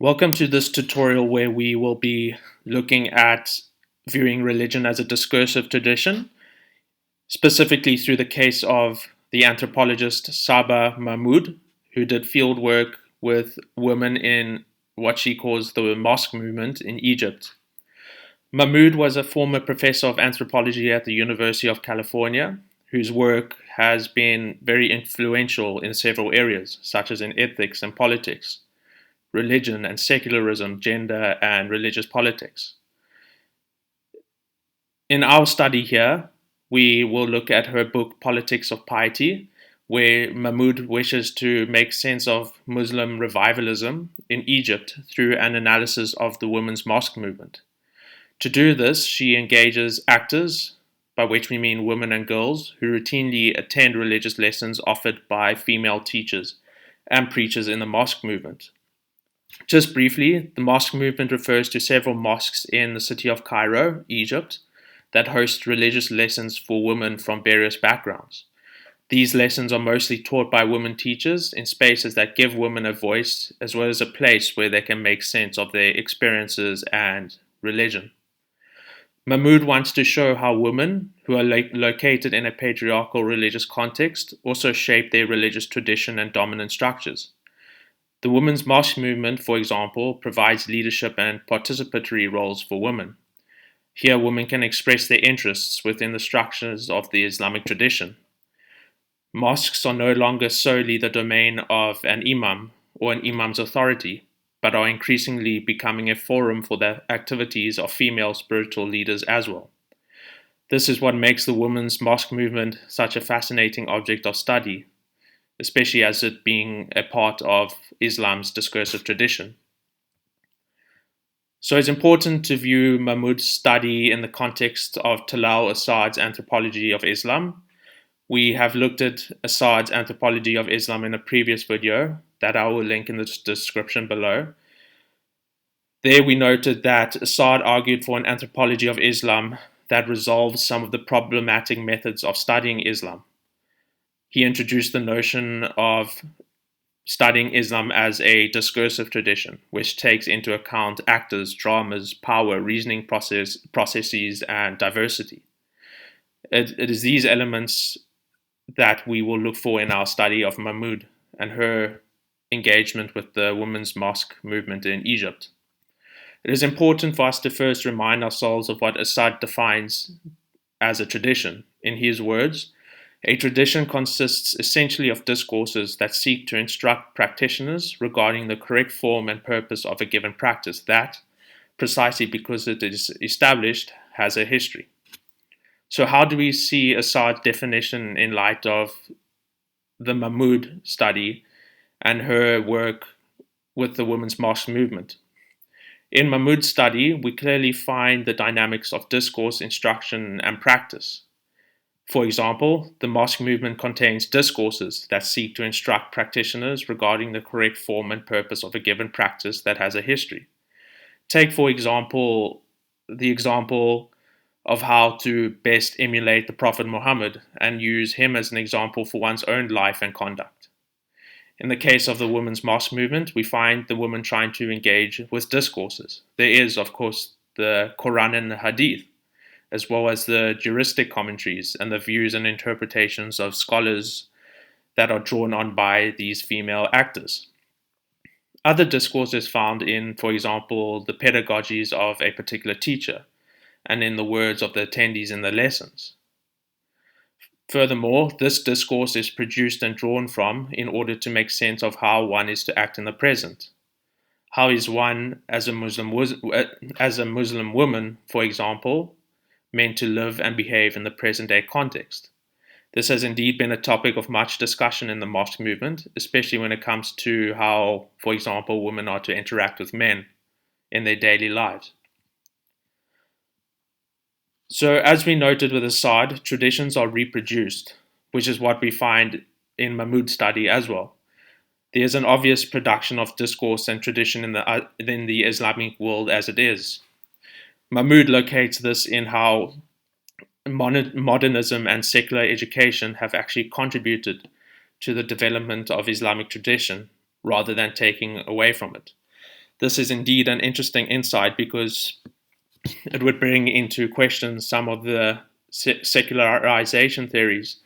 Welcome to this tutorial where we will be looking at viewing religion as a discursive tradition, specifically through the case of the anthropologist Saba Mahmood, who did field work with women in what she calls the mosque movement in Egypt. Mahmood was a former professor of anthropology at the University of California, whose work has been very influential in several areas, such as in ethics and politics, religion and secularism, gender, and religious politics. In our study here, we will look at her book Politics of Piety, where Mahmood wishes to make sense of Muslim revivalism in Egypt through an analysis of the women's mosque movement. To do this, she engages actors, by which we mean women and girls, who routinely attend religious lessons offered by female teachers and preachers in the mosque movement. Just briefly, the mosque movement refers to several mosques in the city of Cairo, Egypt, that host religious lessons for women from various backgrounds. These lessons are mostly taught by women teachers in spaces that give women a voice, as well as a place where they can make sense of their experiences and religion. Mahmood wants to show how women, who are located in a patriarchal religious context, also shape their religious tradition and dominant structures. The women's mosque movement, for example, provides leadership and participatory roles for women. Here, women can express their interests within the structures of the Islamic tradition. Mosques are no longer solely the domain of an imam or an imam's authority, but are increasingly becoming a forum for the activities of female spiritual leaders as well. This is what makes the women's mosque movement such a fascinating object of study, especially as it being a part of Islam's discursive tradition. So it's important to view Mahmood's study in the context of Talal Assad's anthropology of Islam. We have looked at Assad's anthropology of Islam in a previous video that I will link in the description below. There we noted that Assad argued for an anthropology of Islam that resolves some of the problematic methods of studying Islam. He introduced the notion of studying Islam as a discursive tradition, which takes into account actors, dramas, power, reasoning processes, and diversity. It is these elements that we will look for in our study of Mahmood and her engagement with the women's mosque movement in Egypt. It is important for us to first remind ourselves of what Assad defines as a tradition. In his words, a tradition consists essentially of discourses that seek to instruct practitioners regarding the correct form and purpose of a given practice that, precisely because it is established, has a history. So how do we see Assad's definition in light of the Mahmood study and her work with the women's mosque movement? In Mahmood's study, we clearly find the dynamics of discourse, instruction, and practice. For example, the mosque movement contains discourses that seek to instruct practitioners regarding the correct form and purpose of a given practice that has a history. Take, for example, the example of how to best emulate the Prophet Muhammad and use him as an example for one's own life and conduct. In the case of the women's mosque movement, we find the women trying to engage with discourses. There is, of course, the Quran and the Hadith, as well as the juristic commentaries and the views and interpretations of scholars that are drawn on by these female actors. Other discourses found in, for example, the pedagogies of a particular teacher, and in the words of the attendees in the lessons. Furthermore, this discourse is produced and drawn from in order to make sense of how one is to act in the present. How is one, as a Muslim woman, for example, meant to live and behave in the present-day context? This has indeed been a topic of much discussion in the mosque movement, especially when it comes to how, for example, women are to interact with men in their daily lives. So, as we noted with Assad, traditions are reproduced, which is what we find in Mahmood's study as well. There is an obvious production of discourse and tradition in the Islamic world as it is. Mahmood locates this in how modernism and secular education have actually contributed to the development of Islamic tradition rather than taking away from it. This is indeed an interesting insight because it would bring into question some of the secularization theories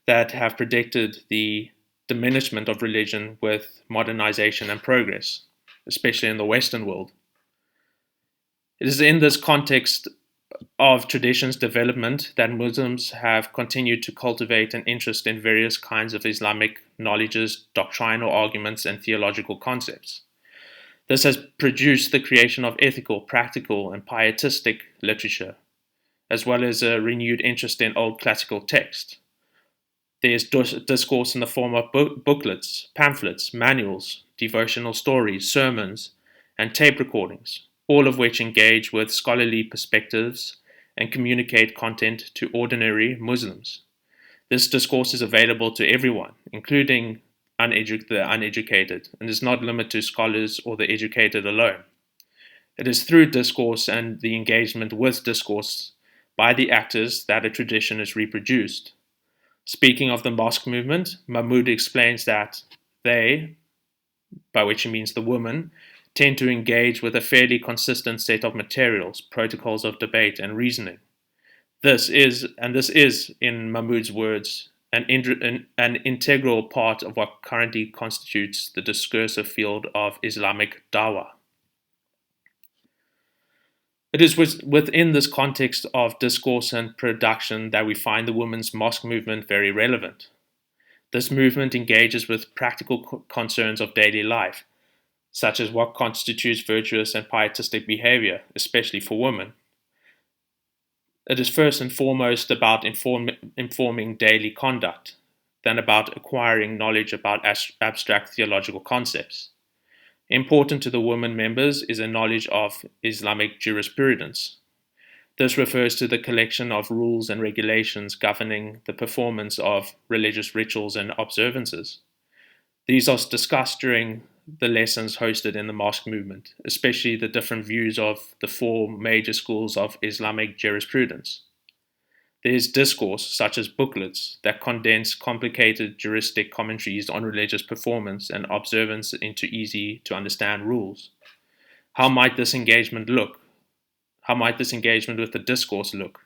that have predicted the diminishment of religion with modernization and progress, especially in the Western world. It is in this context of traditions development that Muslims have continued to cultivate an interest in various kinds of Islamic knowledges, doctrinal arguments, and theological concepts. This has produced the creation of ethical, practical, and pietistic literature, as well as a renewed interest in old classical text. There is discourse in the form of booklets, pamphlets, manuals, devotional stories, sermons, and tape recordings, all of which engage with scholarly perspectives and communicate content to ordinary Muslims. This discourse is available to everyone, including the uneducated, and is not limited to scholars or the educated alone. It is through discourse and the engagement with discourse by the actors that a tradition is reproduced. Speaking of the mosque movement, Mahmood explains that they, by which he means the women, tend to engage with a fairly consistent set of materials, protocols of debate, and reasoning. This is, in Mahmood's words, an integral part of what currently constitutes the discursive field of Islamic dawah. It is within this context of discourse and production that we find the women's mosque movement very relevant. This movement engages with practical concerns of daily life, such as what constitutes virtuous and pietistic behavior, especially for women. It is first and foremost about informing daily conduct than about acquiring knowledge about abstract theological concepts. Important to the women members is a knowledge of Islamic jurisprudence. This refers to the collection of rules and regulations governing the performance of religious rituals and observances. These are discussed during the lessons hosted in the mosque movement, especially the different views of the four major schools of Islamic jurisprudence. There is discourse, such as booklets, that condense complicated juristic commentaries on religious performance and observance into easy to understand rules. How might this engagement look? How might this engagement with the discourse look?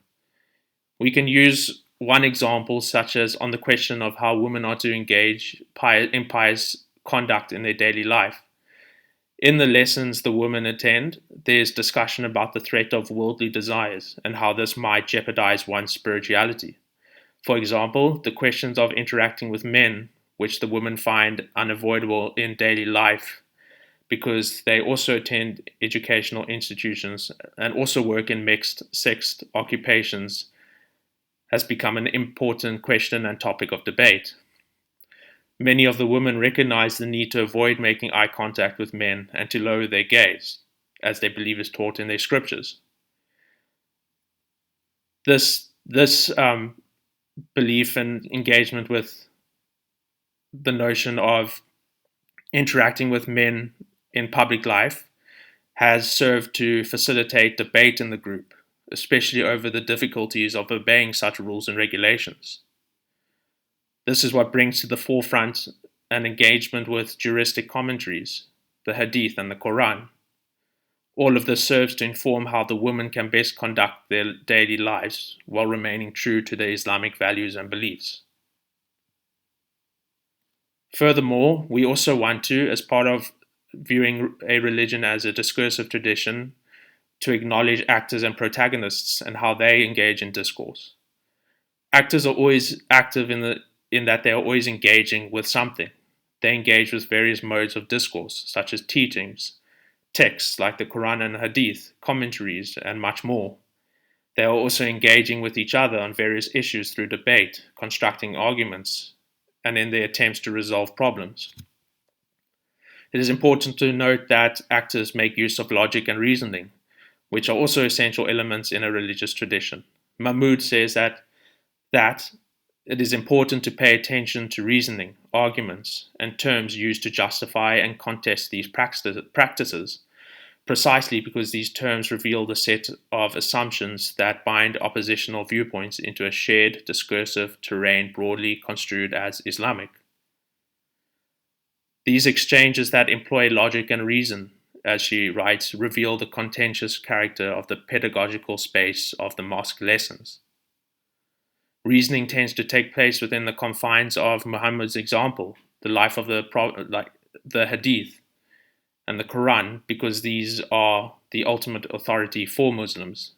We can use one example, such as on the question of how women are to engage in pious conduct in their daily life. In the lessons the women attend, there's discussion about the threat of worldly desires and how this might jeopardize one's spirituality. For example, the questions of interacting with men, which the women find unavoidable in daily life because they also attend educational institutions and also work in mixed-sex occupations, has become an important question and topic of debate. Many of the women recognize the need to avoid making eye contact with men and to lower their gaze, as they believe is taught in their scriptures. This belief and engagement with the notion of interacting with men in public life has served to facilitate debate in the group, especially over the difficulties of obeying such rules and regulations. This is what brings to the forefront an engagement with juristic commentaries, the Hadith and the Quran. All of this serves to inform how the women can best conduct their daily lives while remaining true to their Islamic values and beliefs. Furthermore, we also want to, as part of viewing a religion as a discursive tradition, to acknowledge actors and protagonists and how they engage in discourse. Actors are always active in that they are always engaging with something. They engage with various modes of discourse, such as teachings, texts like the Quran and Hadith, commentaries, and much more. They are also engaging with each other on various issues through debate, constructing arguments, and in their attempts to resolve problems. It is important to note that actors make use of logic and reasoning, which are also essential elements in a religious tradition. Mahmood says that it is important to pay attention to reasoning, arguments, and terms used to justify and contest these practices, precisely because these terms reveal the set of assumptions that bind oppositional viewpoints into a shared discursive terrain broadly construed as Islamic. These exchanges that employ logic and reason as she writes, reveal the contentious character of the pedagogical space of the mosque lessons. Reasoning tends to take place within the confines of Muhammad's example, the life of the Hadith and the Quran, because these are the ultimate authority for Muslims.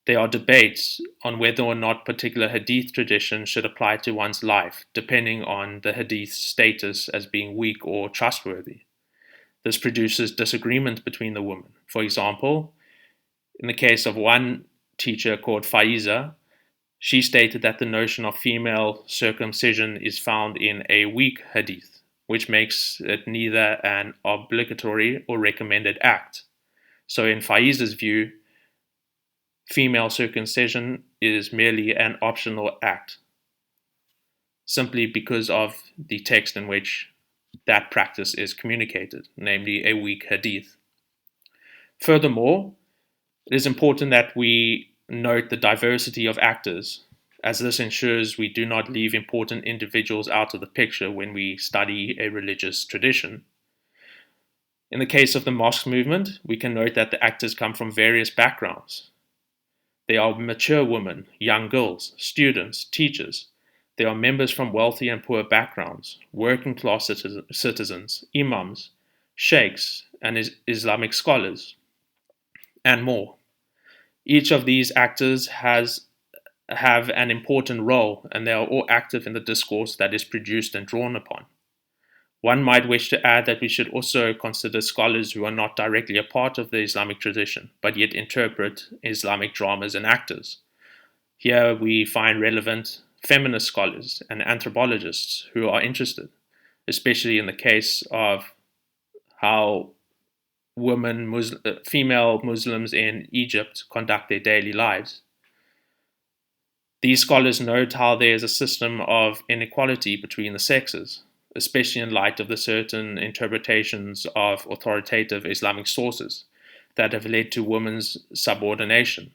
There are debates on whether or not particular Hadith tradition should apply to one's life, depending on the Hadith's status as being weak or trustworthy. This produces disagreement between the women. For example, in the case of one teacher called Faiza, she stated that the notion of female circumcision is found in a weak hadith, which makes it neither an obligatory or recommended act. So in Faiza's view, female circumcision is merely an optional act, simply because of the text in which that practice is communicated, namely a weak hadith. Furthermore, it is important that we note the diversity of actors, as this ensures we do not leave important individuals out of the picture when we study a religious tradition. In the case of the mosque movement, we can note that the actors come from various backgrounds. They are mature women, young girls, students, teachers. They are members from wealthy and poor backgrounds, working class citizens, imams, sheikhs, and Islamic scholars, and more. Each of these actors have an important role, and they are all active in the discourse that is produced and drawn upon. One might wish to add that we should also consider scholars who are not directly a part of the Islamic tradition, but yet interpret Islamic dramas and actors. Here we find relevant feminist scholars and anthropologists who are interested, especially in the case of how female Muslims in Egypt conduct their daily lives. These scholars note how there is a system of inequality between the sexes, especially in light of the certain interpretations of authoritative Islamic sources that have led to women's subordination.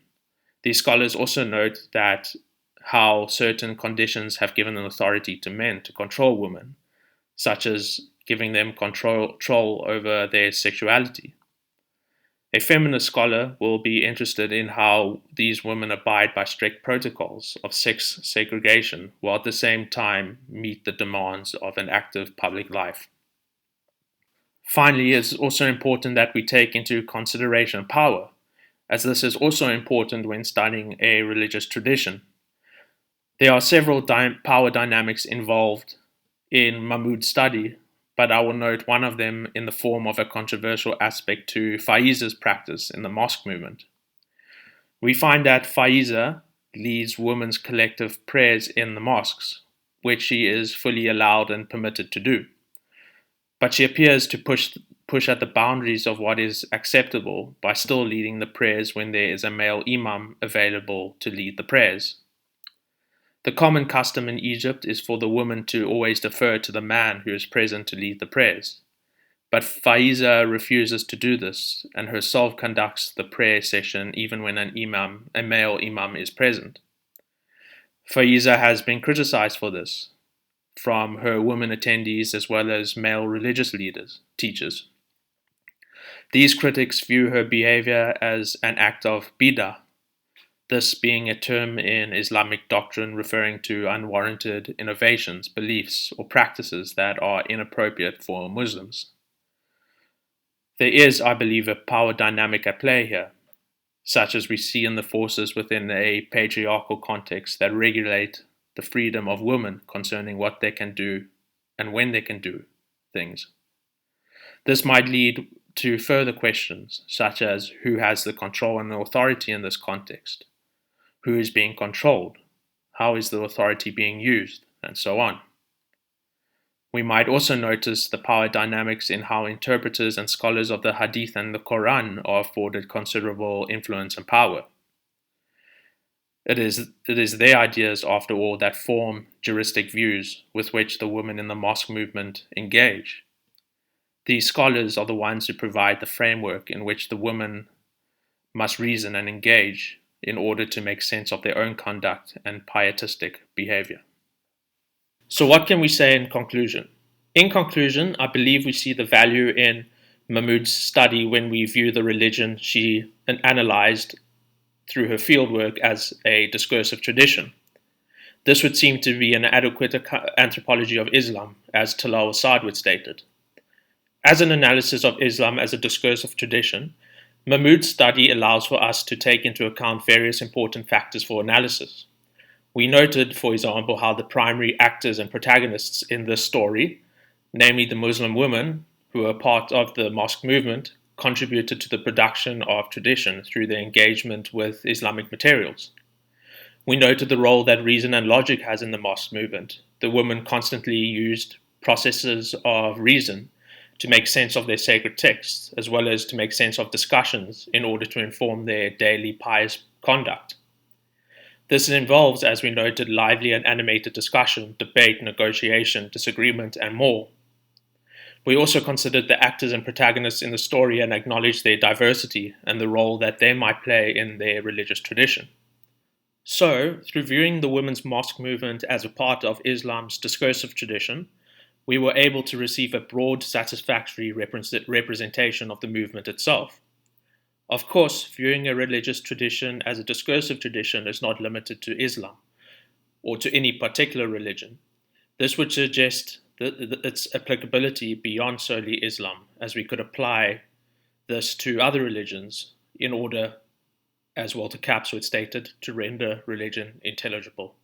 These scholars also note that how certain conditions have given an authority to men to control women, such as giving them control over their sexuality. A feminist scholar will be interested in how these women abide by strict protocols of sex segregation while at the same time meet the demands of an active public life. Finally, it's also important that we take into consideration power, as this is also important when studying a religious tradition. There are several power dynamics involved in Mahmood's study, but I will note one of them in the form of a controversial aspect to Faiza's practice in the mosque movement. We find that Faiza leads women's collective prayers in the mosques, which she is fully allowed and permitted to do. But she appears to push at the boundaries of what is acceptable by still leading the prayers when there is a male imam available to lead the prayers. The common custom in Egypt is for the woman to always defer to the man who is present to lead the prayers. But Faiza refuses to do this and herself conducts the prayer session even when a male imam is present. Faiza has been criticized for this from her women attendees as well as male religious teachers. These critics view her behavior as an act of bidah, this being a term in Islamic doctrine referring to unwarranted innovations, beliefs, or practices that are inappropriate for Muslims. There is, I believe, a power dynamic at play here, such as we see in the forces within a patriarchal context that regulate the freedom of women concerning what they can do and when they can do things. This might lead to further questions, such as who has the control and the authority in this context? Who is being controlled? How is the authority being used? And so on. We might also notice the power dynamics in how interpreters and scholars of the Hadith and the Quran are afforded considerable influence and power. It is their ideas, after all, that form juristic views with which the women in the mosque movement engage. These scholars are the ones who provide the framework in which the women must reason and engage in order to make sense of their own conduct and pietistic behavior. So what can we say in conclusion? In conclusion, I believe we see the value in Mahmood's study when we view the religion she analyzed through her fieldwork as a discursive tradition. This would seem to be an adequate anthropology of Islam, as Talal Asad would stated. As an analysis of Islam as a discursive tradition, Mahmood's study allows for us to take into account various important factors for analysis. We noted, for example, how the primary actors and protagonists in this story, namely the Muslim women who are part of the mosque movement, contributed to the production of tradition through their engagement with Islamic materials. We noted the role that reason and logic has in the mosque movement. The women constantly used processes of reason to make sense of their sacred texts, as well as to make sense of discussions in order to inform their daily pious conduct. This involves, as we noted, lively and animated discussion, debate, negotiation, disagreement, and more. We also considered the actors and protagonists in the story and acknowledged their diversity and the role that they might play in their religious tradition. So, through viewing the women's mosque movement as a part of Islam's discursive tradition, we were able to receive a broad, satisfactory representation of the movement itself. Of course, viewing a religious tradition as a discursive tradition is not limited to Islam or to any particular religion. This would suggest its applicability beyond solely Islam, as we could apply this to other religions in order, as Walter Capps would stated, to render religion intelligible.